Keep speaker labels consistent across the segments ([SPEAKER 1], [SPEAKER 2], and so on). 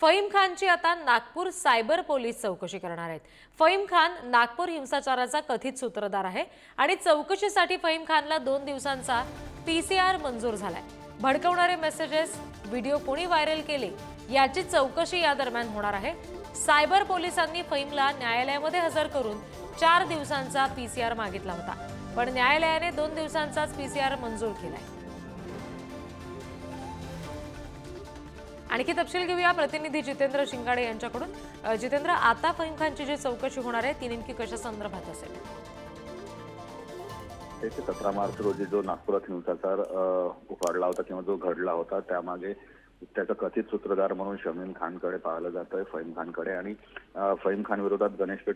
[SPEAKER 1] फहीम खानची आता Nagpur cyber police चौकशी करणार आहेत। फहीम खान नागपूर हिंसाचाराचा कथित सूत्रधार आहे आणि चौकशीसाठी फहीम खानला 2 दिवसांचा पीसीआर मंजूर झालाय। भडकवणारे मेसेजेस, व्हिडिओ कोणी व्हायरल केले याची चौकशी या दरम्यान होणार आहे। सायबर पोलिसांनी फहीमला न्यायालयामध्ये हजर करून 4 दिवसांचा पीसीआर मागितला होता, पण न्यायालयाने 2 दिवसांचाच पीसीआर मंजूर केलाय। आणखी तपशील घेऊया प्रतिनिधी जितेंद्र शिंगाडे यांच्याकडून। जितेंद्र, आता फहीम खानची जी चौकशी होणार आहे ती नेमकी कशा संदर्भात असेल?
[SPEAKER 2] 17 मार्च रोजी जो नागपुरात हिंसाचार उफाळला होता किंवा जो घडला होता त्यामागे त्याचा कथित सूत्रधार म्हणून शमीम खानकडे पाहिलं जातंय, फहीम खानकडे। आणि फहीम खान विरोधात गणेशपेठ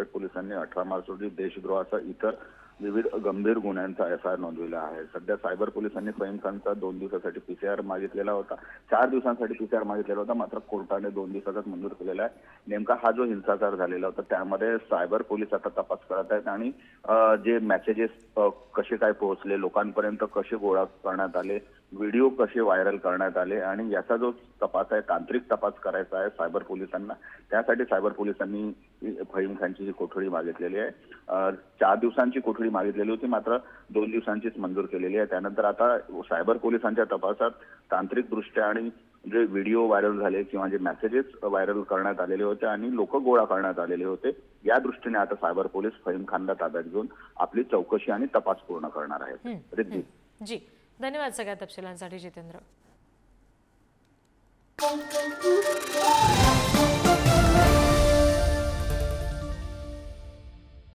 [SPEAKER 2] पोलिसांनी 18 मार्च रोजी देशद्रोहाचा इतर विविध गंभीर गुन्ह्यांचा एफआयआर नोंदविला आहे। सध्या सायबर पोलिसांनी फहीम खानचा 2 दिवसासाठी पीसीआर मागितलेला होता, 4 दिवसांसाठी पीसीआर मागितलेला होता, मात्र कोर्टाने 2 दिवसाचाच मंजूर केलेला आहे। नेमका हा जो हिंसाचार झालेला होता त्यामध्ये सायबर पोलीस आता तपास करत आहेत आणि जे मेसेजेस कसे काय पोहोचले, लोकांपर्यंत कसे गोळा करण्यात आले, व्हिडिओ कसे व्हायरल करण्यात आले आणि याचा जो तपास आहे, तांत्रिक तपास करायचा आहे सायबर पोलिसांना। त्यासाठी सायबर पोलिसांनी फहीम खानची जी कोठडी मागितलेली आहे, 4 दिवसांची कोठडी मागितलेली होती, मात्र 2 दिवसांचीच मंजूर केलेली आहे। त्यानंतर आता सायबर पोलिसांच्या तपासात तांत्रिकदृष्ट्या आणि जे व्हिडिओ व्हायरल झाले किंवा जे मेसेजेस व्हायरल करण्यात आलेले होते आणि लोक गोळा करण्यात आलेले होते, या दृष्टीने आता सायबर पोलीस फहीम खानला ताब्यात घेऊन आपली चौकशी आणि तपास पूर्ण करणार आहेत। रिद्धी
[SPEAKER 1] जी, धन्यवाद सगळ्या तपशिलांसाठी जितेंद्र।